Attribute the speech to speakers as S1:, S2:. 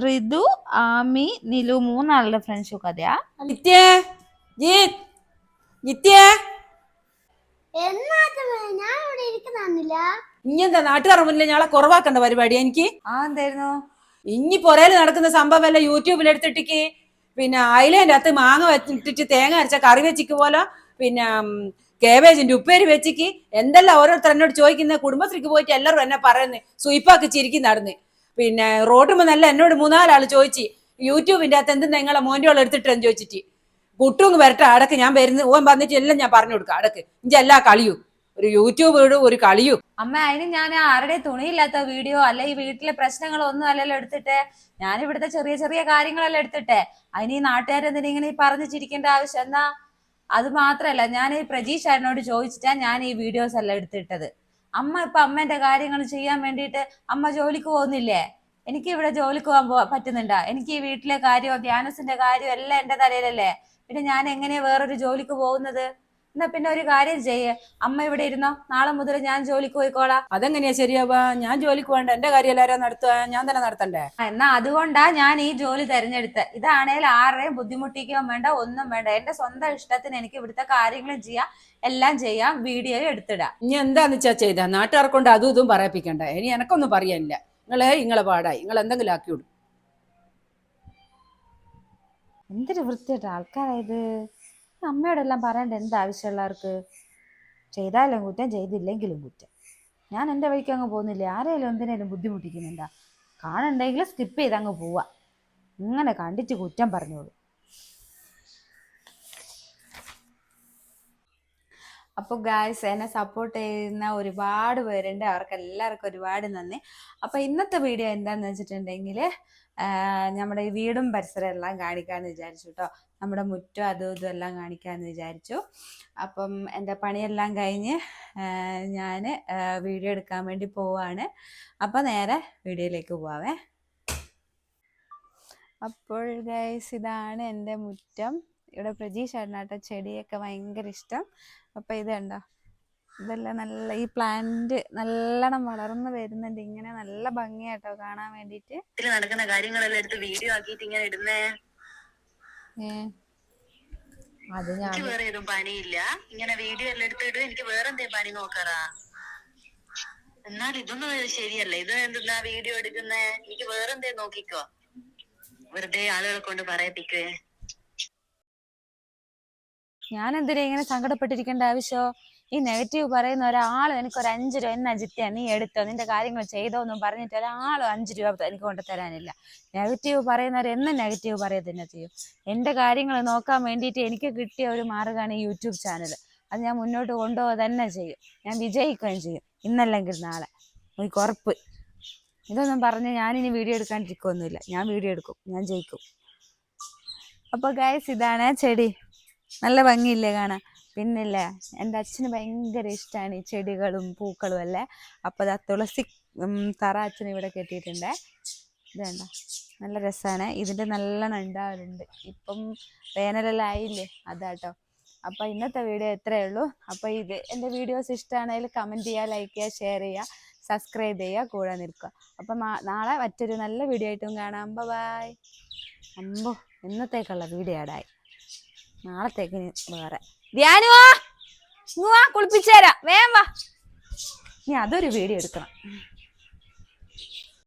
S1: ഋതു, ആമി, നിലു മൂന്നാളുടെ friendship കഥയാ.
S2: ഇങ്ങെന്താ നാട്ടുകാർ മുന്നിൽ ഞങ്ങളെ കുറവാക്കണ്ട പരിപാടി എനിക്ക്.
S1: എന്തായിരുന്നു
S2: ഇനി പുറയിൽ നടക്കുന്ന സംഭവം അല്ല യൂട്യൂബിൽ എടുത്തിട്ടിക്ക്. പിന്നെ അയിലേന്റെ അകത്ത് മാങ്ങ വെച്ചിട്ട് തേങ്ങ അരച്ച കറി വെച്ചിക്ക് പോലെ, പിന്നെ കേബേജിന്റെ ഉപ്പേരി വെച്ചിക്ക്. എന്തെല്ലാം ഓരോരുത്തർ എന്നോട് ചോദിക്കുന്ന, കുടുംബശ്രീക്ക് പോയിട്ട് എല്ലാവരും എന്നെ പറയുന്നത് സുയിപ്പാക്കി ചിരിക്കും നടന്ന്. പിന്നെ റോഡുമ്പോ നല്ല എന്നോട് 3-4 ആള് ചോദിച്ചു, യൂട്യൂബിന്റെ അകത്ത് എന്ത് നിങ്ങളെ മോന്റോളം എടുത്തിട്ടെന്ന് ചോദിച്ചിട്ട്. കുട്ടുങ്ങ് വരട്ടെ അടക്ക്, ഞാൻ വരുന്നത് ഓൻ വന്നിട്ട് എല്ലാം ഞാൻ പറഞ്ഞു കൊടുക്കാം. അടക്ക് ഇഞ്ചി എല്ലാ കളിയും ഒരു യൂട്യൂബ് ഒരു കളിയും.
S1: അമ്മ അതിന് ഞാൻ ആരുടെ തുണിയില്ലാത്ത വീഡിയോ അല്ലെ ഈ വീട്ടിലെ പ്രശ്നങ്ങളൊന്നും അല്ലല്ലോ എടുത്തിട്ട്. ഞാൻ ഇവിടുത്തെ ചെറിയ ചെറിയ കാര്യങ്ങളെല്ലാം എടുത്തിട്ടെ. അതിന് ഈ നാട്ടുകാരെന്തിനാ ഇങ്ങനെ പറഞ്ഞു ചിരിക്കേണ്ട ആവശ്യം എന്നാ? അത് മാത്രല്ല, ഞാൻ ഈ പ്രജീഷ് ചേട്ടനോട് ചോദിച്ചിട്ടാ ഞാൻ ഈ വീഡിയോസ് എല്ലാം എടുത്തിട്ടത്. അമ്മ ഇപ്പൊ അമ്മേന്റെ കാര്യങ്ങൾ ചെയ്യാൻ വേണ്ടിയിട്ട് അമ്മ ജോലിക്ക് പോകുന്നില്ലേ? എനിക്ക് ഇവിടെ ജോലിക്ക് പോകാൻ പറ്റുന്നുണ്ടോ? എനിക്ക് ഈ വീട്ടിലെ കാര്യമോ ധ്യാനസിന്റെ കാര്യമോ എല്ലാം എന്റെ തലയിലല്ലേ. പിന്നെ ഞാൻ എങ്ങനെയാ വേറൊരു ജോലിക്ക് പോകുന്നത്? എന്നാ പിന്നെ ഒരു കാര്യം ചെയ്യേ, അമ്മ ഇവിടെ ഇരുന്നോ, നാളെ മുതൽ ഞാൻ ജോലിക്ക് പോയിക്കോളാം.
S2: അതെങ്ങനെയാ ശരിയാവാ? ഞാൻ ജോലിക്ക് വേണ്ട, എന്റെ കാര്യം എല്ലാരും നടത്തുക, ഞാൻ തന്നെ നടത്തണ്ടേ?
S1: എന്നാ അതുകൊണ്ടാ ഞാൻ ഈ ജോലി തെരഞ്ഞെടുത്ത്. ഇതാണേൽ ആരുടെയും ബുദ്ധിമുട്ടിക്കുകയും വേണ്ട, ഒന്നും വേണ്ട. എന്റെ സ്വന്തം ഇഷ്ടത്തിന് എനിക്ക് ഇവിടുത്തെ കാര്യങ്ങളും ചെയ്യാം, എല്ലാം ചെയ്യാം, വീഡിയോ എടുത്തിടാം.
S2: ഇനി എന്താന്ന് വെച്ചാ ചെയ്താ, നാട്ടുകാരെ കൊണ്ട് അതും ഇതും പറയിപ്പിക്കണ്ട. ഇനി എനക്കൊന്നും പറയാനില്ല. നിങ്ങളെ പാടായി, നിങ്ങൾ എന്തെങ്കിലും ആക്കിവിടും.
S1: എന്തൊരു വൃത്തിയായിട്ട് ആൾക്കാരായത്. അമ്മയോടെല്ലാം പറയേണ്ട എന്താവശ്യമുള്ളവർക്ക്? ചെയ്താലും കുറ്റം, ചെയ്തില്ലെങ്കിലും കുറ്റം. ഞാൻ എൻ്റെ വഴിക്ക് അങ്ങ് പോകുന്നില്ല. ആരെങ്കിലും എന്തിനേലും ബുദ്ധിമുട്ടിക്കുന്നുണ്ടാ? കാണുണ്ടെങ്കിൽ സ്കിപ്പ് ചെയ്ത് അങ്ങ് പോവാ. ഇങ്ങനെ കണ്ടിട്ട് കുറ്റം പറഞ്ഞോളൂ. അപ്പോൾ ഗായ്സ്, എന്നെ സപ്പോർട്ട് ചെയ്യുന്ന ഒരുപാട് പേരുണ്ട്. അവർക്ക് എല്ലാവർക്കും ഒരുപാട് നന്ദി. അപ്പോൾ ഇന്നത്തെ വീഡിയോ എന്താണെന്ന് വെച്ചിട്ടുണ്ടെങ്കിൽ, നമ്മുടെ ഈ വീടും പരിസരം എല്ലാം കാണിക്കാമെന്ന് വിചാരിച്ചു കേട്ടോ. നമ്മുടെ മുറ്റം അതും ഇതും എല്ലാം കാണിക്കാമെന്ന് വിചാരിച്ചു. അപ്പം എൻ്റെ പണിയെല്ലാം കഴിഞ്ഞ് ഞാൻ വീഡിയോ എടുക്കാൻ വേണ്ടി പോവാണ്. അപ്പോൾ നേരെ വീഡിയോയിലേക്ക് പോവാവേ. അപ്പോൾ ഗൈസ്, ഇതാണ് എൻ്റെ മുറ്റം. ഇവിടെ പ്രജീഷ് ചേട്ടനാട്ടോ ചെടിയൊക്കെ ഭയങ്കര ഇഷ്ടം. അപ്പം ഇത് കണ്ടോ, ഇതെല്ലാം നല്ല, ഈ പ്ലാന്റ് നല്ലോണം വളർന്നു വരുന്നുണ്ട്. ഇങ്ങനെ നല്ല ഭംഗിയാട്ടോ കാണാൻ വേണ്ടിട്ട്.
S3: നടക്കുന്ന കാര്യങ്ങളെല്ലാം എടുത്ത് വീഡിയോ ആക്കിയിട്ട് ഇങ്ങനെ ഇടുന്നേ.
S1: അത് ഞാൻ
S3: വേറെ ഏതും പണിയില്ല, ഇങ്ങനെ വീഡിയോ എല്ലാം എടുത്തിട്ട് എനിക്ക് വേറെ എന്തേ പണി നോക്കാറാ? എന്നാൽ ഇതൊന്നും ശരിയല്ല. ഇത് എന്തെന്നാ വീഡിയോ എടുക്കുന്നേ? എനിക്ക് വേറെ എന്തേ നോക്കിക്കോ, വെറുതെ ആളുകളെ കൊണ്ട് പറയിപ്പിക്കേ.
S1: ഞാൻ എന്തിനാ ഇങ്ങനെ സങ്കടപ്പെട്ടിരിക്കേണ്ട ആവശ്യമോ? ഈ നെഗറ്റീവ് പറയുന്ന ഒരാൾ എനിക്കൊരു 5 രൂപ, എന്നാ ജിത്തിയാ നീ എടുത്തോ, നിന്റെ കാര്യങ്ങൾ ചെയ്തോ എന്നും പറഞ്ഞിട്ട് ഒരാളും 5 രൂപ എനിക്ക് കൊണ്ട് തരാനില്ല. നെഗറ്റീവ് പറയുന്നവർ എന്നും നെഗറ്റീവ് പറയുക തന്നെ ചെയ്യും. എൻ്റെ കാര്യങ്ങൾ നോക്കാൻ വേണ്ടിയിട്ട് എനിക്ക് കിട്ടിയ ഒരു മാർഗ്ഗമാണ് ഈ യൂട്യൂബ് ചാനൽ. അത് ഞാൻ മുന്നോട്ട് കൊണ്ടുപോകുക തന്നെ ചെയ്യും. ഞാൻ വിജയിക്കുകയും ചെയ്യും, ഇന്നല്ലെങ്കിൽ നാളെ, എനിക്ക് ഉറപ്പ്. ഇതൊന്നും പറഞ്ഞ് ഞാനിനി വീഡിയോ എടുക്കാണ്ടിരിക്കുകയൊന്നുമില്ല. ഞാൻ വീഡിയോ എടുക്കും, ഞാൻ ജയിക്കും. അപ്പോൾ ഗൈസ്, ഇതാണ് ചെടി. നല്ല ഭംഗിയില്ലേ കാണാൻ? പിന്നില്ലേ, എൻ്റെ അച്ഛന് ഭയങ്കര ഇഷ്ടമാണ് ഈ ചെടികളും പൂക്കളും അല്ലേ. അപ്പോൾ അത് തുളസി തറ അച്ഛന് ഇവിടെ കെട്ടിയിട്ടുണ്ട്. ഇത് കണ്ടോ, നല്ല രസമാണ്. ഇതിൻ്റെ നല്ലോണം ഉണ്ടാവലുണ്ട്. ഇപ്പം വേനലെല്ലാം ആയില്ലേ, അതാട്ടോ. അപ്പോൾ ഇന്നത്തെ വീഡിയോ ഇത്രയേ ഉള്ളൂ. അപ്പോൾ ഇത് എൻ്റെ വീഡിയോസ് ഇഷ്ടമാണെങ്കിൽ കമൻറ്റ് ചെയ്യുക, ലൈക്ക് ചെയ്യുക, ഷെയർ ചെയ്യുക, സബ്സ്ക്രൈബ് ചെയ്യുക, കൂടെ നിൽക്കുക. അപ്പം നാളെ മറ്റൊരു നല്ല വീഡിയോ ആയിട്ടും കാണാം. ബൈ. അമ്പോ, ഇന്നത്തേക്കുള്ള വീഡിയോ ആടായി. നാളത്തേക്ക് വേറെ. ധ്യാനുവാ, കുളിപ്പിച്ചു തരാം, വേഗം വാ. ഇനി അതൊരു വീഡിയോ എടുക്കണം.